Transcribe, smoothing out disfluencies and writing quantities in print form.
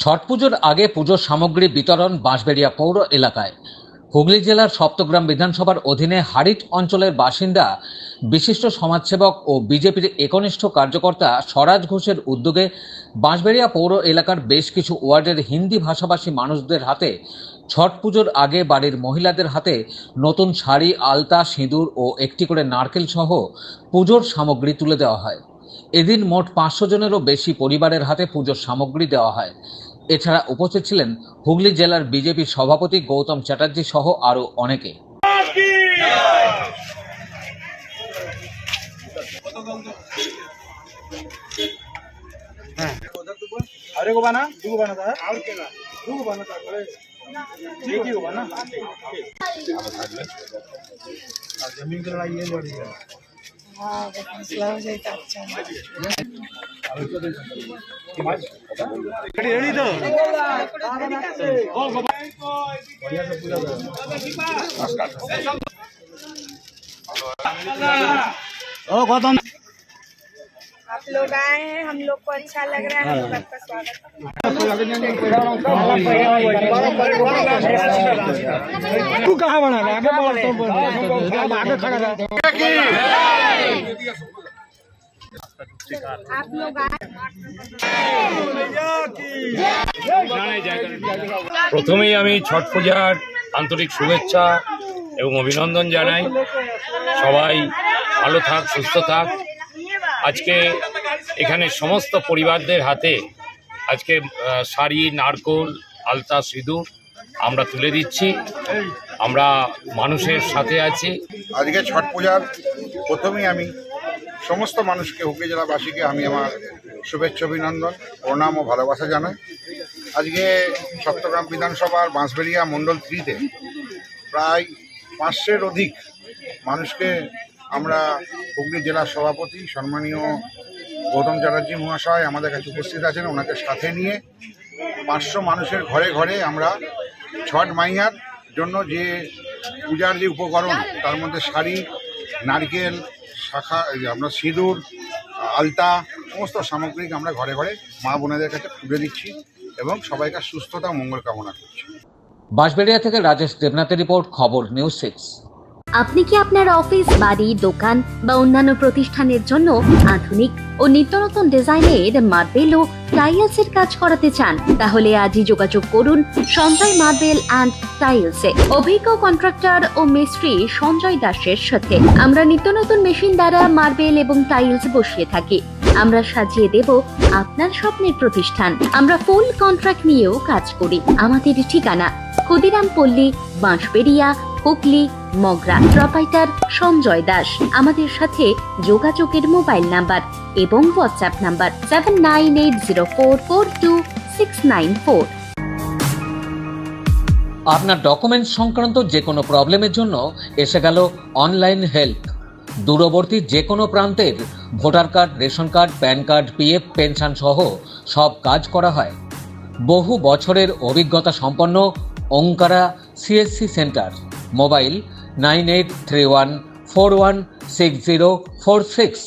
ছট পুজোর আগে পুজোর সামগ্রী বিতরণ বাঁশবেড়িয়া পৌর এলাকায়। হুগলি জেলার সপ্তগ্রাম বিধানসভার অধীনে হারিট অঞ্চলের বাসিন্দা বিশিষ্ট সমাজসেবক ও বিজেপির একনিষ্ঠ কার্যকর্তা স্বরাজ ঘোষের উদ্যোগে বাঁশবেড়িয়া পৌর এলাকার বেশ কিছু ওয়ার্ডের হিন্দি ভাষাভাষী মানুষদের হাতে ছট পুজোর আগে বাড়ির মহিলাদের হাতে নতুন শাড়ি, আলতা, সিঁদুর ও একটি করে নারকেল সহ পুজোর সামগ্রী তুলে দেওয়া হয়। এদিন মোট 500 জনেরও বেশি পরিবারের হাতে পুজোর সামগ্রী দেওয়া হয়। এছাড়া উপস্থিত ছিলেন হুগলি জেলার বিজেপি সভাপতি গৌতম চ্যাটার্জি সহ আরো অনেকে। आप लोग आए हैं, हम लोग को अच्छा लग रहा है, हम लोग आपका स्वागत करते हैं। तू कहाँ बना रहा है? आगे बढ़, तो आगे खड़ा रहा। आप लोग প্রথমেই আমি ছট পূজার আন্তরিক শুভেচ্ছা এবং অভিনন্দন জানাই। সবাই ভালো থাক, সুস্থ থাক। আজকে এখানে সমস্ত পরিবারদের হাতে আজকে শাড়ি, নারকেল, আলতা, সিঁদুর আমরা তুলে দিচ্ছি। আমরা মানুষের সাথে আছি। আজকে ছট পূজার প্রথমেই আমি সমস্ত মানুষকে, হুগলি জেলাবাসীকে আমি আমার শুভেচ্ছা, অভিনন্দন, প্রণাম ও ভালোবাসা জানাই। আজকে সপ্তগ্রাম বিধানসভার বাঁশবেড়িয়া মণ্ডল 3-তে প্রায় 500-এর অধিক মানুষকে আমরা, হুগলি জেলার সভাপতি সম্মানীয় গৌতম চ্যাটার্জি মহাশয় আমাদের কাছে উপস্থিত আছেন, ওনাকে সাথে নিয়ে 500 মানুষের ঘরে ঘরে আমরা ছট মাইয়ার জন্য যে পূজার যে উপকরণ, তার মধ্যে শাড়ি, নারকেল, শাখা, আমরা সিঁদুর, আলতা, সমস্ত সামগ্রিক আমরা ঘরে ঘরে মা বোনেদের কাছে তুলে দিচ্ছি এবং সবাইকার সুস্থতা মঙ্গল কামনা করছি। বাঁশবেড়িয়া থেকে রাজেশ দেবনাথের রিপোর্ট, খবর নিউজ 6। আপনি কি আপনার অফিস, বাড়ি, দোকান বা অন্যান্য প্রতিষ্ঠানের জন্য আধুনিক ও নিত্য নতুন ডিজাইনের মার্বেল ও টাইলসের কাজ করাতে চান? তাহলে আজই যোগাযোগ করুন সঞ্জয় মার্বেল অ্যান্ড টাইলসে। অভিজ্ঞ কন্ট্রাক্টর ও মিস্ত্রি সঞ্জয় দাসের সাথে আমরা নিত্য নতুন মেশিন দ্বারা মার্বেল এবং টাইলস বসিয়ে থাকি। আমরা সাজিয়ে দেব আপনার স্বপ্নের প্রতিষ্ঠান। আমরা ফুল কন্ট্রাক্ট নিয়েও কাজ করি। আমাদের ঠিকানা ক্ষুদিরাম পল্লী, বাঁশবেড়িয়া, হুগলি, মগরা। প্রোপাইটার সঞ্জয় দাস। আমাদের সাথে যোগাযোগের মোবাইল নাম্বার এবং হোয়াটসঅ্যাপ নাম্বার 7980442694। আপনার ডকুমেন্ট সংক্রান্ত যে কোনো প্রবলেমের জন্য এসে গেল অনলাইন হেল্প। দূরবর্তী যে কোনো প্রান্তের voter card, ration card, pan card, PF, pension সহ সব কাজ করা হয়। বহু বছরের অভিজ্ঞতা সম্পন্ন ওঙ্কারা সিএসসি সেন্টার। মোবাইল 9831416046।